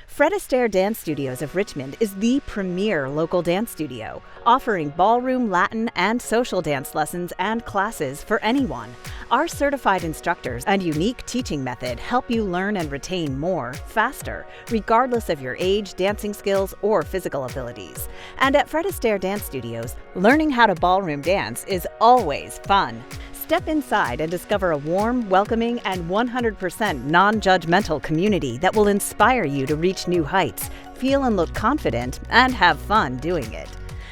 Astaire Dance Studios of Richmond is the premier local dance studio, offering ballroom, Latin, and social dance lessons and classes for anyone. Our certified instructors and unique teaching method help you learn and retain more, faster, regardless of your age, dancing skills, or physical abilities. And at Astaire Dance Studios, learning how to ballroom dance is always fun. Step inside and discover a warm, welcoming, and 100% non-judgmental community that will inspire you to reach new heights, feel and look confident, and have fun doing it.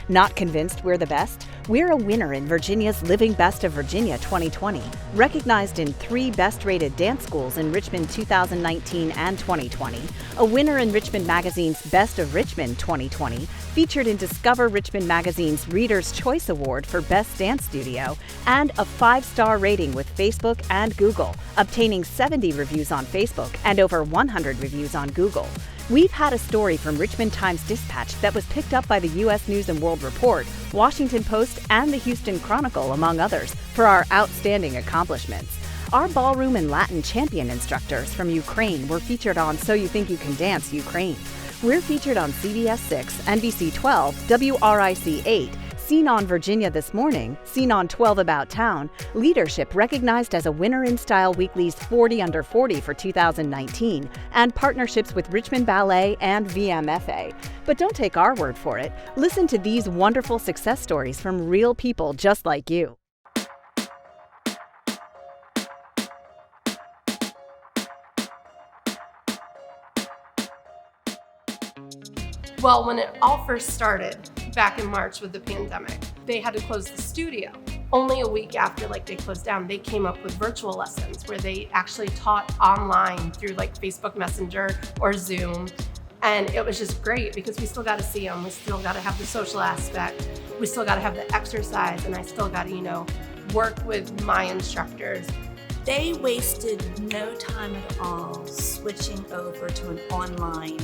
Not convinced we're the best? We're a winner in Virginia's Living Best of Virginia 2020, recognized in 3 best-rated dance schools in Richmond 2019 and 2020, a winner in Richmond Magazine's Best of Richmond 2020, featured in Discover Richmond Magazine's Reader's Choice Award for Best Dance Studio, and a 5-star rating with Facebook and Google, obtaining 70 reviews on Facebook and over 100 reviews on Google. We've had a story from Richmond Times-Dispatch that was picked up by the U.S. News & World Report, Washington Post, and the Houston Chronicle, among others, for our outstanding accomplishments. Our ballroom and Latin champion instructors from Ukraine were featured on So You Think You Can Dance Ukraine. We're featured on CBS 6, NBC 12, WRIC 8, Seen on Virginia This Morning, Seen on 12 About Town, Leadership recognized as a winner in Style Weekly's 40 Under 40 for 2019, and partnerships with Richmond Ballet and VMFA. But don't take our word for it. Listen to these wonderful success stories from real people just like you. Well, when it all first started, back in March with the pandemic, they had to close the studio. Only a week after they closed down, they came up with virtual lessons where they actually taught online through Facebook Messenger or Zoom. And it was just great because we still got to see them. We still got to have the social aspect. We still got to have the exercise. And I still got to, work with my instructors. They wasted no time at all switching over to an online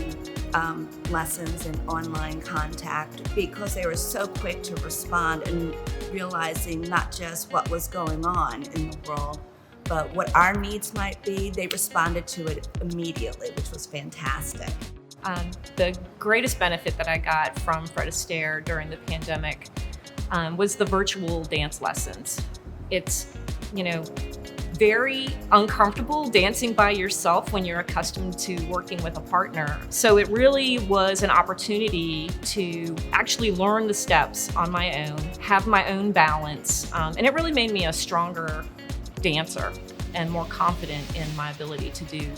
lessons and online contact because they were so quick to respond and realizing not just what was going on in the world, but what our needs might be. They responded to it immediately, which was fantastic. The greatest benefit that I got from Astaire during the pandemic was the virtual dance lessons. It's, very uncomfortable dancing by yourself when you're accustomed to working with a partner. So it really was an opportunity to actually learn the steps on my own, have my own balance, and it really made me a stronger dancer and more confident in my ability to do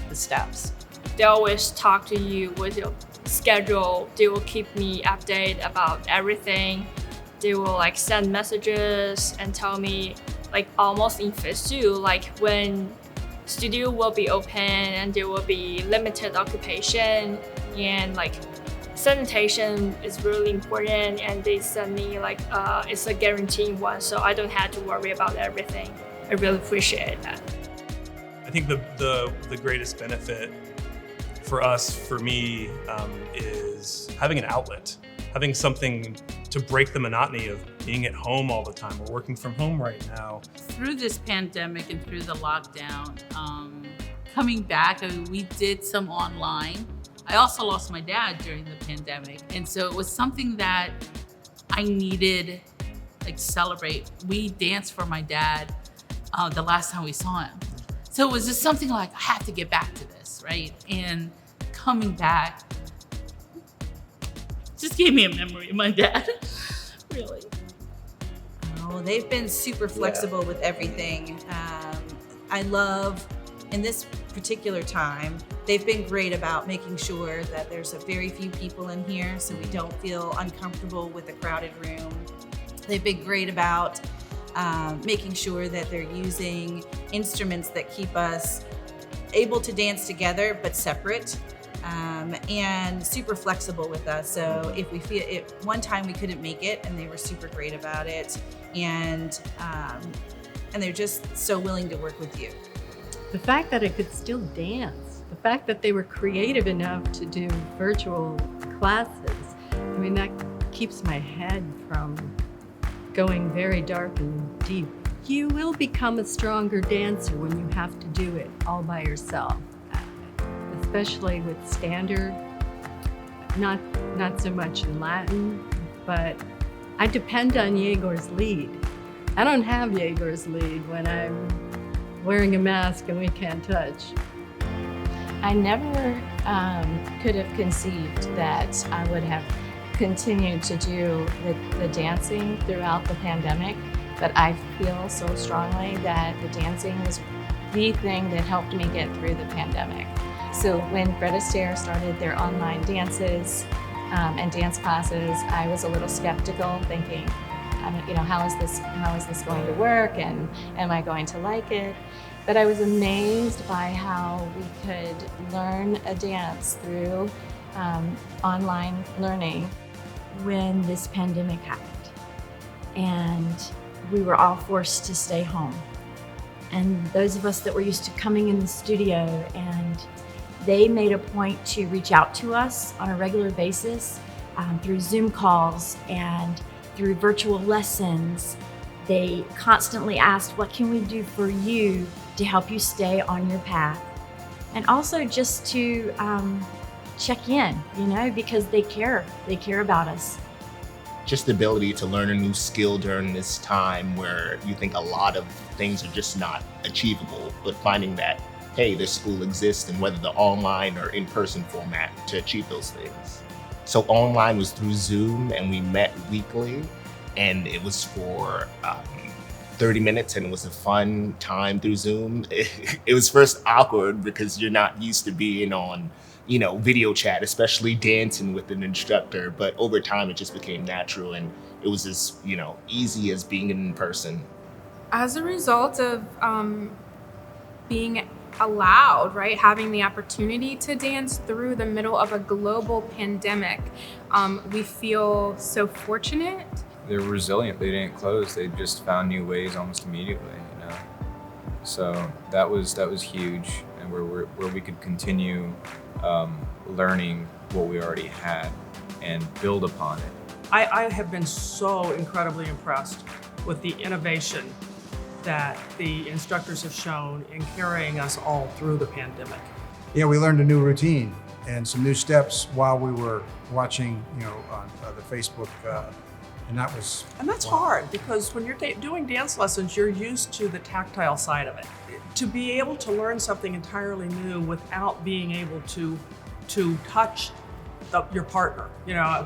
the steps. They always talk to you with your schedule. They will keep me updated about everything. They will send messages and tell me almost in phase 2, when studio will be open and there will be limited occupation, and sanitation is really important, and they send me it's a guaranteed one, so I don't have to worry about everything. I really appreciate that. I think the greatest benefit for me, is having an outlet, having something to break the monotony of being at home all the time. We're working from home right now. Through this pandemic and through the lockdown, coming back, we did some online. I also lost my dad during the pandemic. And so it was something that I needed, celebrate. We danced for my dad the last time we saw him. So it was just something I have to get back to this, right? And coming back just gave me a memory of my dad, really. Oh, they've been super flexible with everything. I love, in this particular time, they've been great about making sure that there's a very few people in here so we don't feel uncomfortable with a crowded room. They've been great about making sure that they're using instruments that keep us able to dance together but separate. And super flexible with us. So if we feel it, one time we couldn't make it, and they were super great about it, and they're just so willing to work with you. The fact that I could still dance, the fact that they were creative enough to do virtual classes, that keeps my head from going very dark and deep. You will become a stronger dancer when you have to do it all by yourself. especially with standard, not so much in Latin, but I depend on Yegor's lead. I don't have Yegor's lead when I'm wearing a mask and we can't touch. I never could have conceived that I would have continued to do the dancing throughout the pandemic, but I feel so strongly that the dancing was the thing that helped me get through the pandemic. So when Fred Astaire started their online dances and dance classes, I was a little skeptical, thinking, how is this going to work, and am I going to like it? But I was amazed by how we could learn a dance through online learning when this pandemic happened. And we were all forced to stay home. And those of us that were used to coming in the studio, and they made a point to reach out to us on a regular basis through Zoom calls and through virtual lessons. They constantly asked, what can we do for you to help you stay on your path? And also just to check in, because they care about us. Just the ability to learn a new skill during this time where you think a lot of things are just not achievable, but finding that, hey, this school exists, and whether the online or in-person format to achieve those things. So online was through Zoom, and we met weekly, and it was for 30 minutes, and it was a fun time through Zoom. It was first awkward because you're not used to being on video chat, especially dancing with an instructor, but over time it just became natural, and it was as easy as being in person. As a result of being allowed, right, having the opportunity to dance through the middle of a global pandemic, we feel so fortunate. They were resilient. They didn't close. They just found new ways almost immediately, So that was huge, and where we could continue learning what we already had and build upon it. I have been so incredibly impressed with the innovation that the instructors have shown in carrying us all through the pandemic. Yeah, we learned a new routine and some new steps while we were watching, on the Facebook, and that's hard, because when you're doing dance lessons, you're used to the tactile side of it. To be able to learn something entirely new without being able to touch your partner,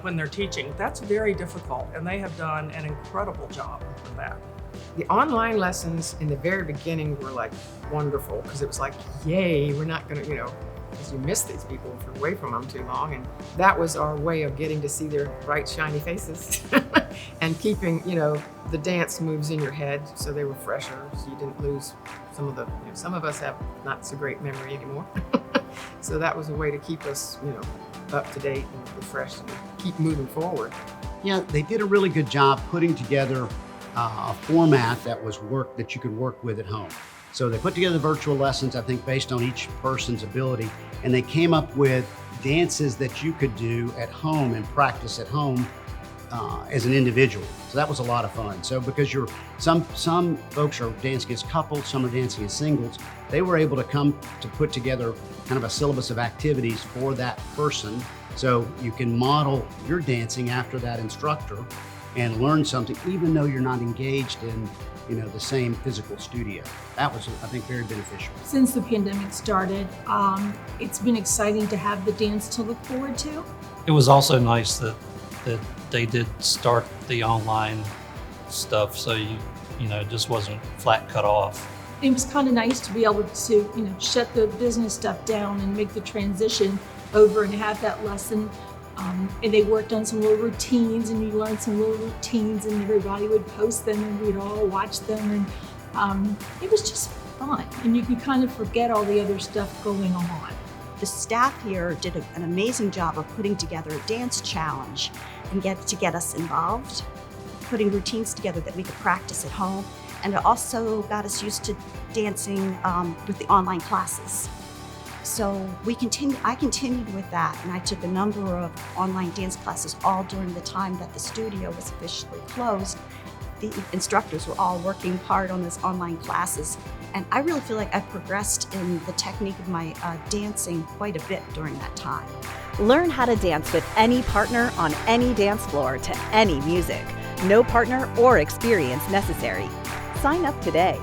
when they're teaching, that's very difficult, and they have done an incredible job with that. The online lessons in the very beginning were wonderful, because it was yay, we're not gonna, because you miss these people if you're away from them too long, and that was our way of getting to see their bright, shiny faces and keeping, the dance moves in your head so they were fresher, so you didn't lose some of the, some of us have not so great memory anymore. So that was a way to keep us, up to date and refreshed and keep moving forward. Yeah, they did a really good job putting together a format that you could work with at home. So they put together virtual lessons, I think, based on each person's ability, and they came up with dances that you could do at home and practice at home as an individual. So that was a lot of fun. So because some folks are dancing as couples, some are dancing as singles, they were able to come to put together kind of a syllabus of activities for that person. So you can model your dancing after that instructor and learn something, even though you're not engaged in the same physical studio. That was, I think, very beneficial. Since the pandemic started, it's been exciting to have the dance to look forward to. It was also nice that they did start the online stuff, so it just wasn't flat cut off. It was kind of nice to be able to, shut the business stuff down and make the transition over and have that lesson. And they worked on some little routines, and we learned some little routines, and everybody would post them, and we'd all watch them, and it was just fun. And you could kind of forget all the other stuff going on. The staff here did an amazing job of putting together a dance challenge and get us involved, putting routines together that we could practice at home, and it also got us used to dancing with the online classes. So I continued with that, and I took a number of online dance classes all during the time that the studio was officially closed. The instructors were all working hard on those online classes, And I really feel like I've progressed in the technique of my dancing quite a bit during that time. Learn how to dance with any partner on any dance floor to any music. No partner or experience necessary. Sign up today.